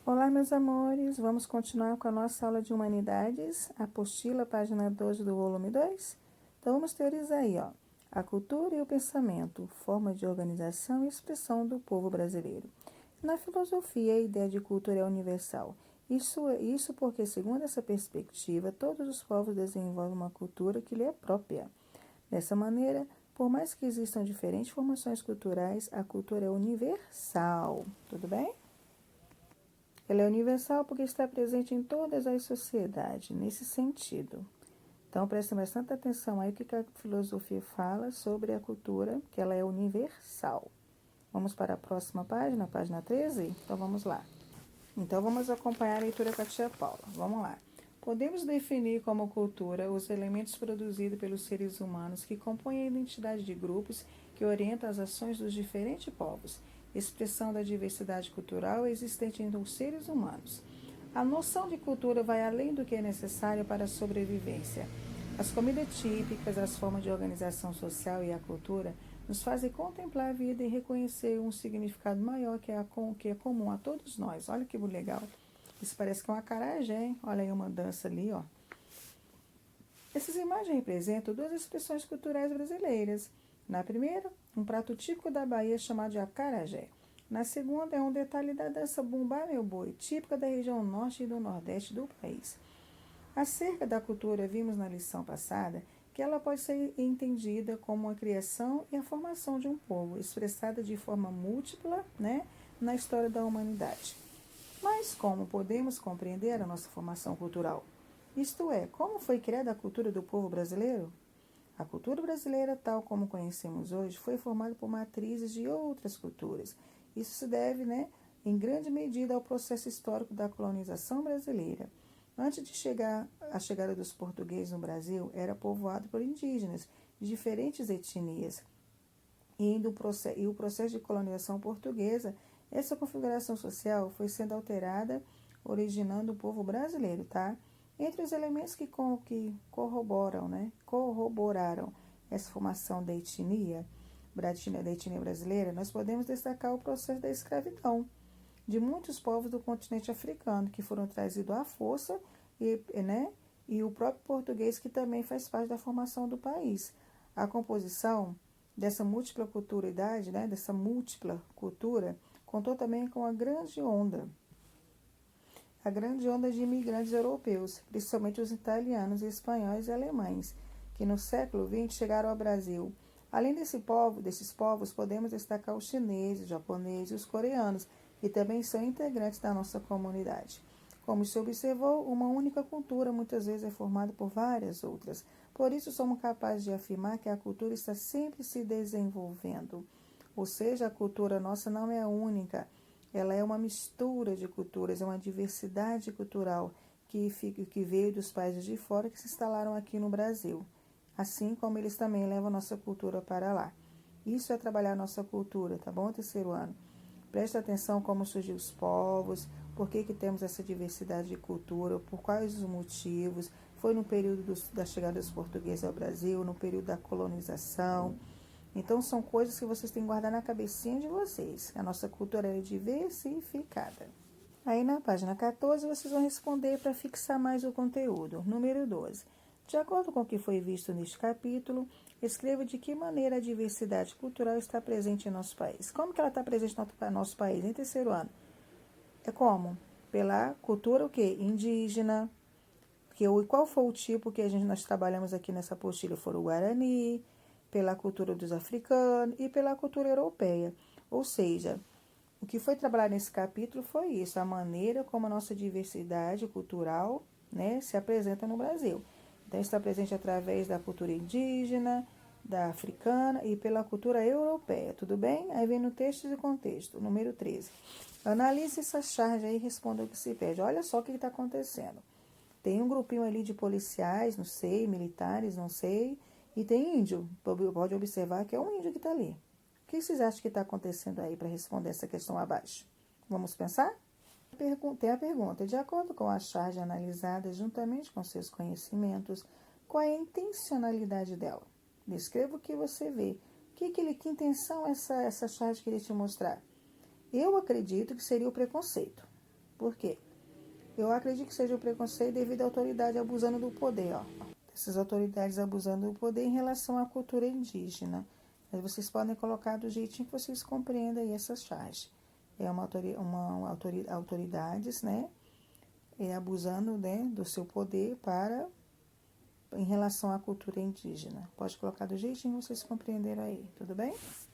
Olá, meus amores, vamos continuar com a nossa aula de Humanidades, apostila, página 12 do volume 2. Então, vamos teorizar aí, ó. A cultura e o pensamento, forma de organização e expressão do povo brasileiro. Na filosofia, a ideia de cultura é universal. Isso porque, segundo essa perspectiva, todos os povos desenvolvem uma cultura que lhe é própria. Dessa maneira, por mais que existam diferentes formações culturais, a cultura é universal. Tudo bem? Ela é universal porque está presente em todas as sociedades, nesse sentido. Então, preste bastante atenção aí o que a filosofia fala sobre a cultura, que ela é universal. Vamos para a próxima página, página 13? Então, vamos lá. Então, vamos acompanhar a leitura com a tia Paula. Vamos lá. Podemos definir como cultura os elementos produzidos pelos seres humanos que compõem a identidade de grupos que orientam as ações dos diferentes povos, expressão da diversidade cultural existente entre os seres humanos. A noção de cultura vai além do que é necessário para a sobrevivência. As comidas típicas, as formas de organização social e a cultura nos fazem contemplar a vida e reconhecer um significado maior que é comum a todos nós. Olha que legal. Isso parece que é uma acarajé, hein? Olha aí uma dança ali, ó. Essas imagens representam duas expressões culturais brasileiras. Na primeira, um prato típico da Bahia chamado de acarajé. Na segunda, é um detalhe da dança Bumbá Meu Boi, típica da região norte e do nordeste do país. Acerca da cultura, vimos na lição passada que ela pode ser entendida como a criação e a formação de um povo, expressada de forma múltipla, na história da humanidade. Mas como podemos compreender a nossa formação cultural? Isto é, como foi criada a cultura do povo brasileiro? A cultura brasileira, tal como conhecemos hoje, foi formada por matrizes de outras culturas. Isso se deve, em grande medida, ao processo histórico da colonização brasileira. Antes de a chegada dos portugueses no Brasil, era povoado por indígenas de diferentes etnias. E o processo de colonização portuguesa, essa configuração social foi sendo alterada, originando o povo brasileiro, tá? Entre os elementos que corroboraram essa formação da etnia brasileira, nós podemos destacar o processo da escravidão de muitos povos do continente africano, que foram trazidos à força, e o próprio português, que também faz parte da formação do país. A composição dessa múltipla cultura, contou também com a grande onda de imigrantes europeus, principalmente os italianos, espanhóis e alemães, que no século XX chegaram ao Brasil. Além desses povos, podemos destacar os chineses, os japoneses e os coreanos, que também são integrantes da nossa comunidade. Como se observou, uma única cultura muitas vezes é formada por várias outras. Por isso, somos capazes de afirmar que a cultura está sempre se desenvolvendo. Ou seja, a cultura nossa não é única, ela é uma mistura de culturas, é uma diversidade cultural que veio dos países de fora que se instalaram aqui no Brasil. Assim como eles também levam a nossa cultura para lá. Isso é trabalhar a nossa cultura, tá bom, terceiro ano? Preste atenção como surgiu os povos, por que temos essa diversidade de cultura, por quais os motivos. Foi no período da chegada dos portugueses ao Brasil, no período da colonização. Então, são coisas que vocês têm que guardar na cabecinha de vocês. A nossa cultura é diversificada. Aí, na página 14, vocês vão responder para fixar mais o conteúdo. Número 12. De acordo com o que foi visto neste capítulo, escreva de que maneira a diversidade cultural está presente em nosso país. Como que ela está presente no nosso país, em terceiro ano? É como? Pela cultura o quê? Indígena. Qual foi o tipo que nós trabalhamos aqui nessa apostila? Foram o Guarani, pela cultura dos africanos e pela cultura europeia. Ou seja, o que foi trabalhado nesse capítulo foi isso, a maneira como a nossa diversidade cultural, se apresenta no Brasil. Então, está presente através da cultura indígena, da africana e pela cultura europeia, tudo bem? Aí vem no texto e contexto, número 13. Analise essa charge aí e responda o que se pede. Olha só o que está acontecendo. Tem um grupinho ali de policiais, não sei, militares, não sei, e tem índio. Pode observar que é um índio que está ali. O que vocês acham que está acontecendo aí para responder essa questão abaixo? Vamos pensar? Tem a pergunta. De acordo com a charge analisada, juntamente com seus conhecimentos, qual é a intencionalidade dela? Descreva o que você vê. Que intenção essa charge queria te mostrar? Eu acredito que seria o preconceito. Por quê? Eu acredito que seja o preconceito devido à autoridade abusando do poder, ó. Essas autoridades abusando do poder em relação à cultura indígena. Mas vocês podem colocar do jeitinho que vocês compreendem aí essas charges. É autoridades, né? Abusando, né, do seu poder em relação à cultura indígena. Pode colocar do jeitinho que vocês compreenderam aí, tudo bem?